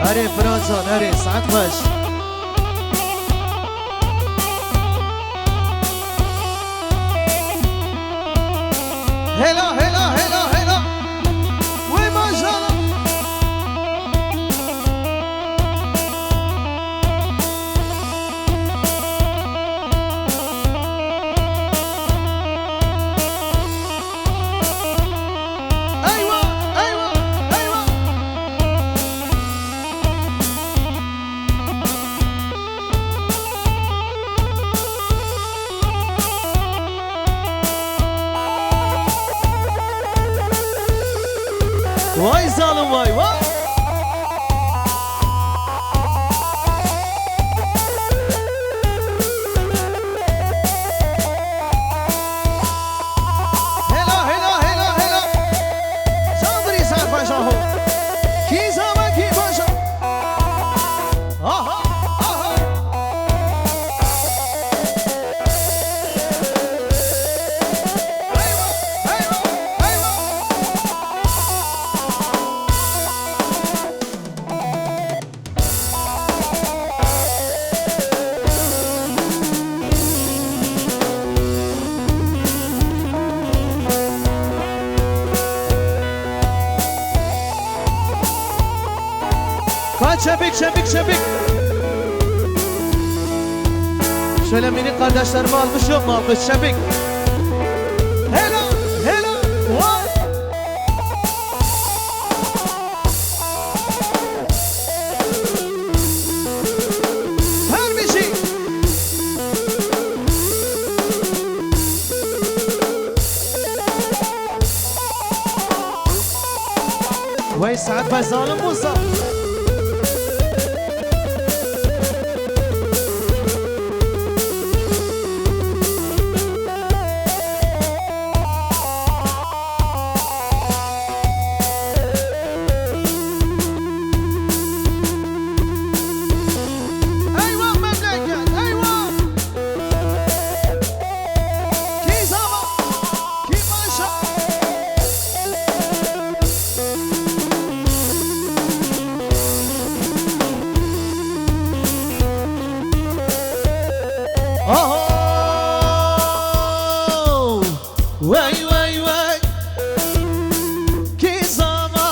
هري فرانسان هري ساعت باش هلا هلا هلا هلا وي ما شاء الله ايوه ايوه ايوه واي ظالم واي واي هلا هلا هلا هلا صابري صار باشا هو كي زما كي باشا اها اها ايوه ايوه ايوه Kaç şebik şebik şebik. Şöyle mini kardeşlerimi almış yok mu almış şebik. Hello hello vay. Her bir şey. Vay saat baş zalim Musa. ايوه مملكت ايوه كي زما كي باشا اوه واي واي واي كي زما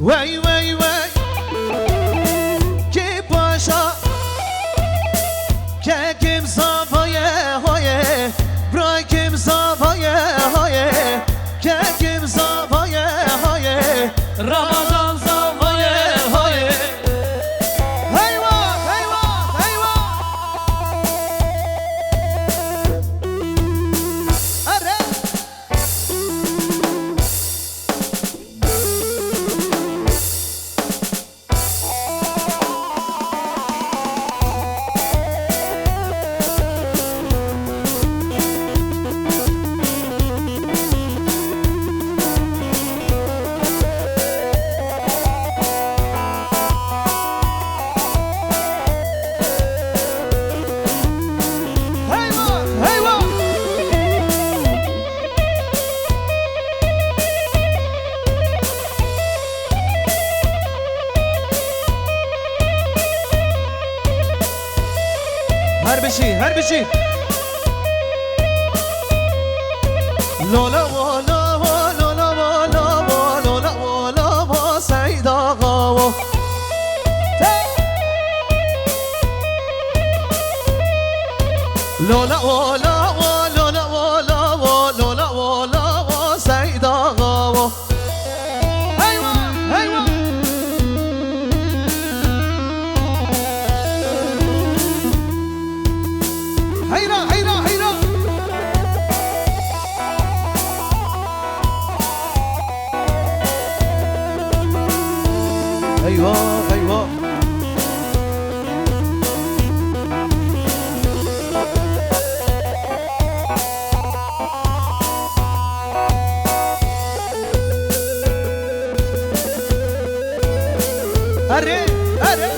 واي واي واي كي باشا كيم صافايه هايه براي كيم صافايه هايه كيم صافايه هايه رمضان صافايه هايه ايوه ايوه ايوه اره ايوه ايوه هر بشي لولا ولا لولا ولا لولا ولا سعيد آقا لولا ولا لولا ولا لولا ولا سعيد آقا ايوه ايوه هيرا هيرا هيرا ايوه ايوه اري اري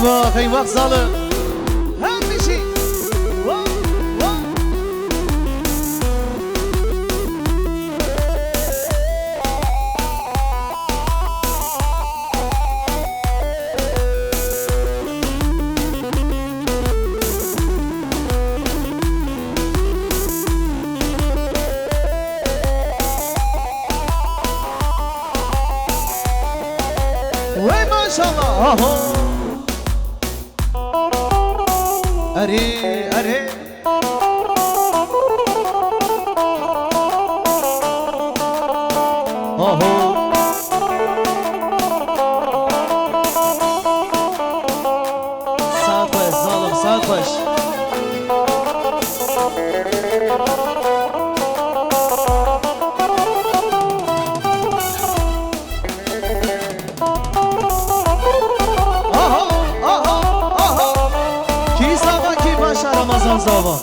eyvah zalim. Her bir şey. Vah, vah. Vay maşallah. Aho. Are, are. Aho. Saat baş zalim, saat baş. Ramazan zava.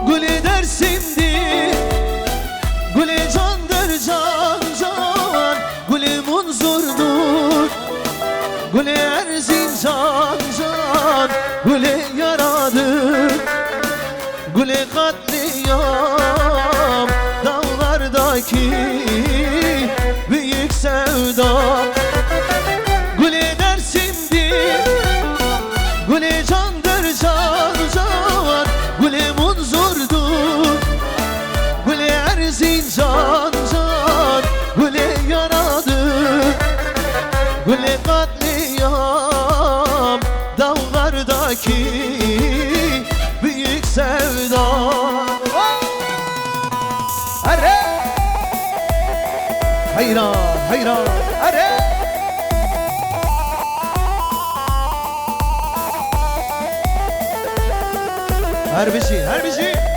Gülü dersimdi, gülü candır can can, gülü munzurdur, gülü Erzincan can, gülü yaradır, gülü katliam, dağlardaki büyük sevda. Gülü dersimdir, gülü candır can can, gülü munzurdur, gülü Erzincan can, gülü yaradır, gülü katliam, dağlardaki büyük sevda. Arre! Hayran, hayran, arre! Her bir şey, her bir şey.